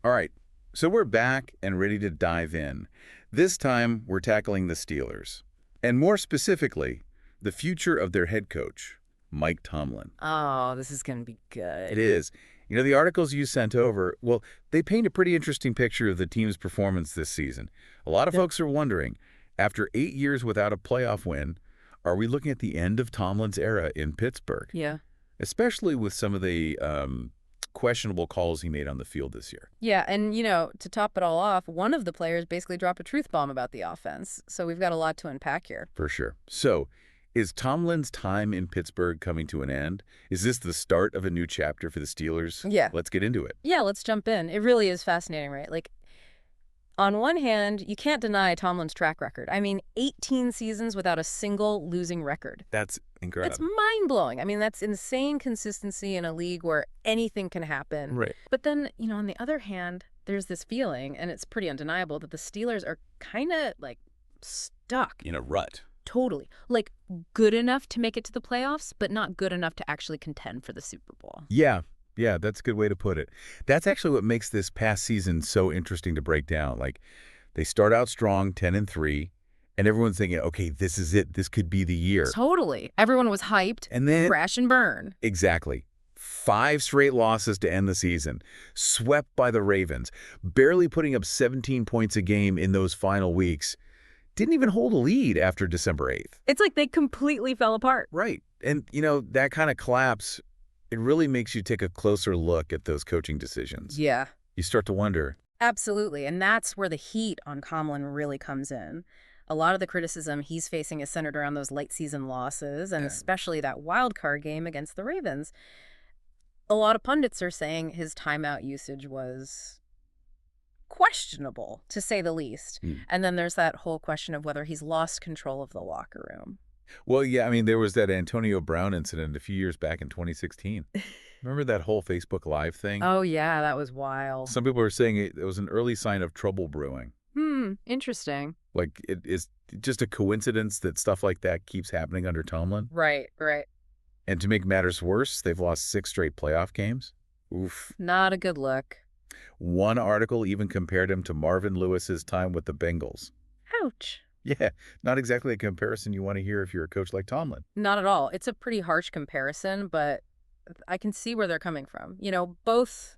All right, so we're back and ready to dive in. This time, we're tackling the Steelers. And more specifically, the future of their head coach, Mike Tomlin. Oh, this is going to be It good. is. You know, the articles you sent over, well, they paint a pretty interesting picture of the team's performance this season. A lot of Yep. folks are wondering, after 8 years without a playoff win, are we looking at the end of Tomlin's era in Pittsburgh? Yeah. Especially with some of the questionable calls he made on the field this year. Yeah, and to top it all off, one of the players basically dropped a truth bomb about the offense. So we've got a lot to unpack here. For sure. So, is Tomlin's time in Pittsburgh coming to an end? Is this the start of a new chapter for the Steelers? Yeah. Let's get into it. Yeah, let's jump in. It really is fascinating, right? Like, on one hand, you can't deny Tomlin's track record. I mean, 18 seasons without a single losing record. That's That's incredible. mind-blowing. I mean, that's insane consistency in a league where anything can happen. Right. But then, on the other hand, there's this feeling, and it's pretty undeniable, that the Steelers are kind of, like, stuck. In a rut. Totally. Like, good enough to make it to the playoffs, but not good enough to actually contend for the Super Bowl. Yeah. Yeah, that's a good way to put it. That's actually what makes this past season so interesting to break down. Like, they start out strong, 10-3, and everyone's thinking, okay, this is it. This could be the year. Totally. Everyone was hyped. And then, Crash and burn. exactly, 5 straight losses to end the season, swept by the Ravens, barely putting up 17 points a game in those final weeks. Didn't even hold a lead after December 8th. It's like they completely fell apart. Right. And, that kind of collapse, it really makes you take a closer look at those coaching decisions. Yeah. You start to wonder, Absolutely. And that's where the heat on Tomlin really comes in. A lot of the criticism he's facing is centered around those late season losses, and Yeah. especially that wild card game against the Ravens. A lot of pundits are saying his timeout usage was questionable, to say the least. Hmm. And then there's that whole question of whether he's lost control of the locker room. well, yeah, I mean, there was that Antonio Brown incident a few years back in 2016. Remember that whole Facebook Live thing? Oh, yeah, that was wild. Some people were saying it was an early sign of trouble brewing. Interesting. Like, it is just a coincidence that stuff like that keeps happening under Tomlin. Right, right. And to make matters worse, they've lost 6 straight playoff games. Oof. Not a good look. One article even compared him to Marvin Lewis's time with the Bengals. Ouch. Yeah, not exactly a comparison you want to hear if you're a coach like Tomlin. Not at all. It's a pretty harsh comparison, but I can see where they're coming from. Both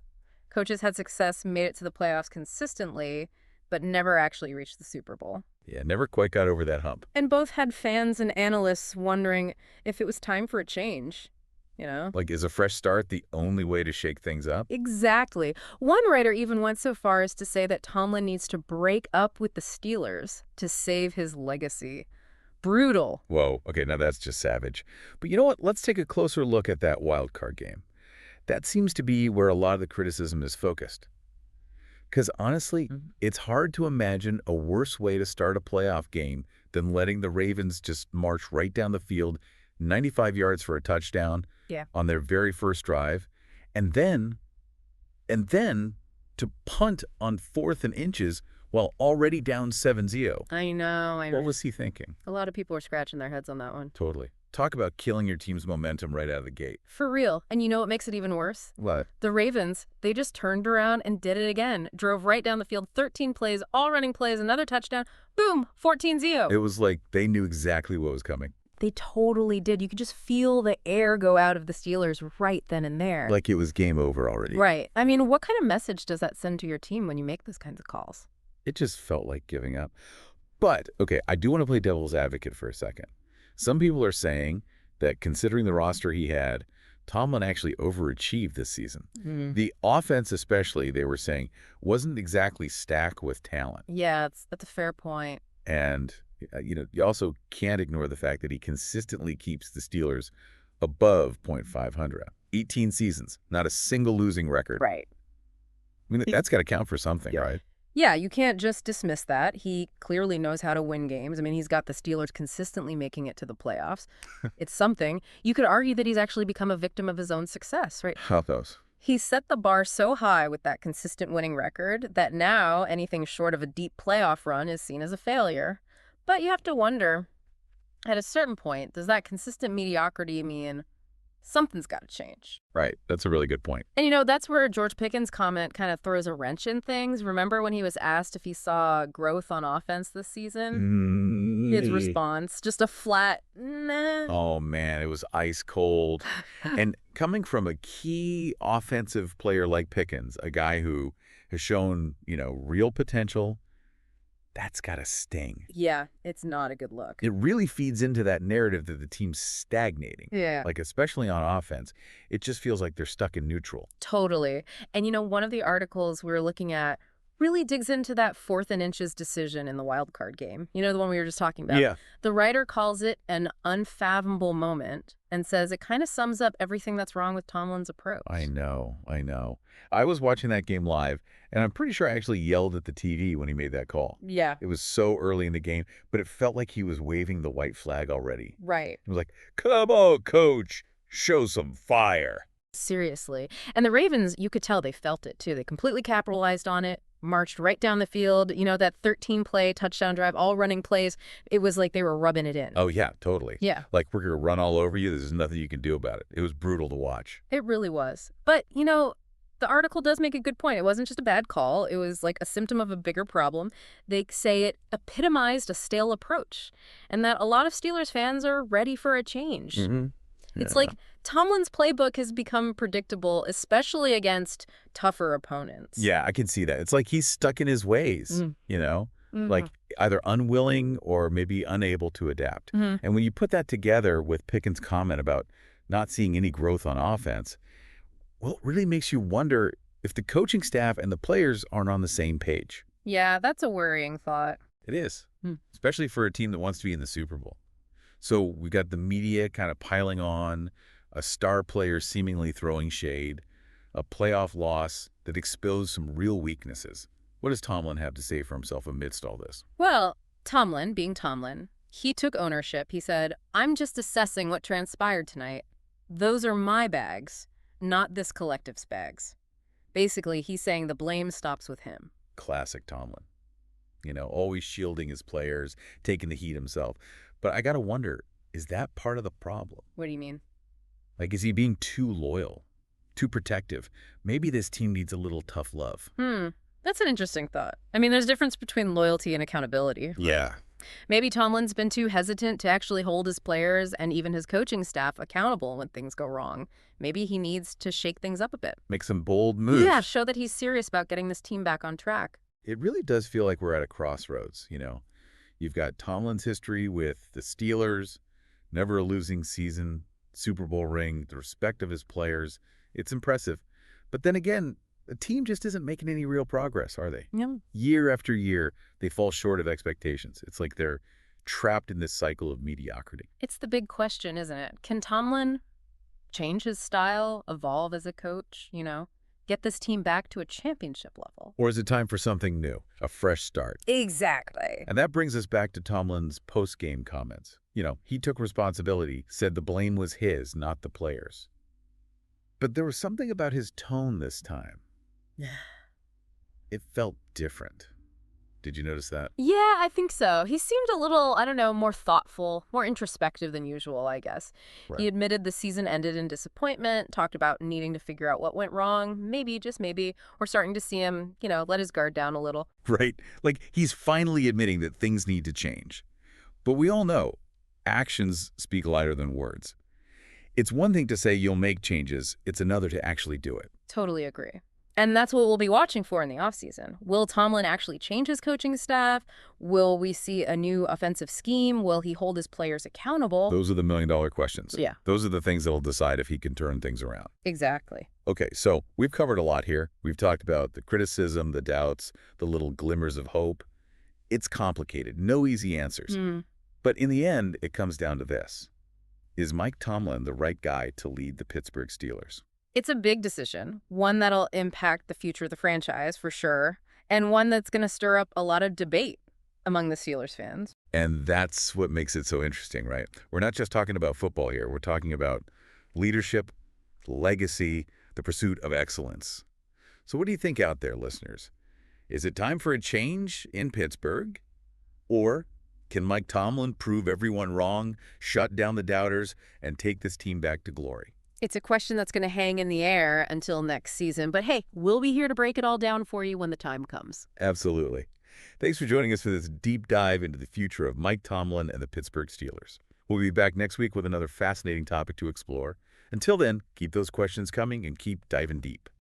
coaches had success, made it to the playoffs consistently, but never actually reached the Super Bowl. Yeah, never quite got over that hump. And both had fans and analysts wondering if it was time for a change. Like, is a fresh start the only way to shake things up? Exactly. One writer even went so far as to say that Tomlin needs to break up with the Steelers to save his legacy. Brutal. Whoa, okay, now that's just savage. But you know what? Let's take a closer look at that wild card game. That seems to be where a lot of the criticism is focused. Because honestly, it's hard to imagine a worse way to start a playoff game than letting the Ravens just march right down the field, 95 yards for a touchdown Yeah. on their very first drive, and then to punt on 4th and inches while already down 7-0. I know. What was he thinking? A lot of people were scratching their heads on that one. Totally. Talk about killing your team's momentum right out of the gate. For real. And you know what makes it even worse? What? The Ravens, they just turned around and did it again. Drove right down the field, 13 plays, all running plays, another touchdown. Boom, 14-0. It was like they knew exactly what was coming. They totally did. You could just feel the air go out of the Steelers right then and there. Like it was game over already. Right. I mean, what kind of message does that send to your team when you make those kinds of calls? It just felt like giving up. But, okay, I do want to play devil's advocate for a second. Some people are saying that considering the roster he had, Tomlin actually overachieved this season. The offense especially, they were saying, wasn't exactly stacked with talent. Yeah, that's a fair point. And, you also can't ignore the fact that he consistently keeps the Steelers above .500. 18 seasons, not a single losing record. Right. I mean, that's got to count for something, right? Yeah, you can't just dismiss that. He clearly knows how to win games. I mean, he's got the Steelers consistently making it to the playoffs. It's something. You could argue that he's actually become a victim of his own success, right? How those? He set the bar so high with that consistent winning record that now anything short of a deep playoff run is seen as a failure. But you have to wonder, at a certain point, does that consistent mediocrity mean Something's got to change. Right. That's a really good point. And, that's where George Pickens' comment kind of throws a wrench in things. Remember when he was asked if he saw growth on offense this season? His response, just a flat, nah. Oh, man, it was ice cold. And coming from a key offensive player like Pickens, a guy who has shown, real potential, that's got to sting. Yeah, it's not a good look. It really feeds into that narrative that the team's stagnating. Yeah. Like, especially on offense, it just feels like they're stuck in neutral. Totally. And, one of the articles we were looking at really digs into that 4th and inches decision in the wild card game. The one we were just talking about. Yeah. The writer calls it an unfathomable moment and says it kind of sums up everything that's wrong with Tomlin's approach. I know. I was watching that game live, and I'm pretty sure I actually yelled at the TV when he made that call. Yeah. It was so early in the game, but it felt like he was waving the white flag already. Right. It was like, come on, coach, show some fire. Seriously. And the Ravens, you could tell they felt it, too. They completely capitalized on it, marched right down the field. That 13-play touchdown drive, all running plays. It was like they were rubbing it in. Oh, yeah, totally. Yeah. Like, we're going to run all over you. There's nothing you can do about it. It was brutal to watch. It really was. But, the article does make a good point. It wasn't just a bad call. It was like a symptom of a bigger problem. They say it epitomized a stale approach and that a lot of Steelers fans are ready for a change. Mm-hmm. It's like Tomlin's playbook has become predictable, especially against tougher opponents. Yeah, I can see that. It's like he's stuck in his ways, like either unwilling or maybe unable to adapt. Mm-hmm. And when you put that together with Pickens' comment about not seeing any growth on offense, well, it really makes you wonder if the coaching staff and the players aren't on the same page. Yeah, that's a worrying thought. It is, especially for a team that wants to be in the Super Bowl. So we got the media kind of piling on, a star player seemingly throwing shade, a playoff loss that exposed some real weaknesses. What does Tomlin have to say for himself amidst all this? Well, Tomlin, being Tomlin, he took ownership. He said, I'm just assessing what transpired tonight. Those are my bags, not this collective's bags. Basically, he's saying the blame stops with him. Classic Tomlin. Always shielding his players, taking the heat himself. But I got to wonder, is that part of the problem? What do you mean? Like, is he being too loyal, too protective? Maybe this team needs a little tough love. That's an interesting thought. I mean, there's a difference between loyalty and accountability. Yeah. Maybe Tomlin's been too hesitant to actually hold his players and even his coaching staff accountable when things go wrong. Maybe he needs to shake things up a bit. Make some bold moves. Yeah, show that he's serious about getting this team back on track. It really does feel like we're at a crossroads, You've got Tomlin's history with the Steelers, never a losing season, Super Bowl ring, the respect of his players. It's impressive. But then again, the team just isn't making any real progress, are they? Yeah. Year after year, they fall short of expectations. It's like they're trapped in this cycle of mediocrity. It's the big question, isn't it? Can Tomlin change his style, evolve as a coach, get this team back to a championship level? Or is it time for something new, a fresh start? Exactly. And that brings us back to Tomlin's post-game comments. He took responsibility, said the blame was his, not the players. But there was something about his tone this time. It felt different. Did you notice that? Yeah, I think so. He seemed a little, more thoughtful, more introspective than usual, I guess. Right. He admitted the season ended in disappointment, talked about needing to figure out what went wrong. Maybe, just maybe, we're starting to see him, let his guard down a little. Right. Like, he's finally admitting that things need to change. But we all know, actions speak louder than words. It's one thing to say you'll make changes. It's another to actually do it. Totally agree. And that's what we'll be watching for in the offseason. Will Tomlin actually change his coaching staff? Will we see a new offensive scheme? Will he hold his players accountable? Those are the million-dollar questions. Yeah. Those are the things that will decide if he can turn things around. Exactly. Okay, so we've covered a lot here. We've talked about the criticism, the doubts, the little glimmers of hope. It's complicated. No easy answers. But in the end, it comes down to this. Is Mike Tomlin the right guy to lead the Pittsburgh Steelers? It's a big decision, one that'll impact the future of the franchise for sure, and one that's going to stir up a lot of debate among the Steelers fans. And that's what makes it so interesting, right? We're not just talking about football here. We're talking about leadership, legacy, the pursuit of excellence. So what do you think out there, listeners? Is it time for a change in Pittsburgh? Or can Mike Tomlin prove everyone wrong, shut down the doubters, and take this team back to glory? It's a question that's going to hang in the air until next season. But hey, we'll be here to break it all down for you when the time comes. Absolutely. Thanks for joining us for this deep dive into the future of Mike Tomlin and the Pittsburgh Steelers. We'll be back next week with another fascinating topic to explore. Until then, keep those questions coming and keep diving deep.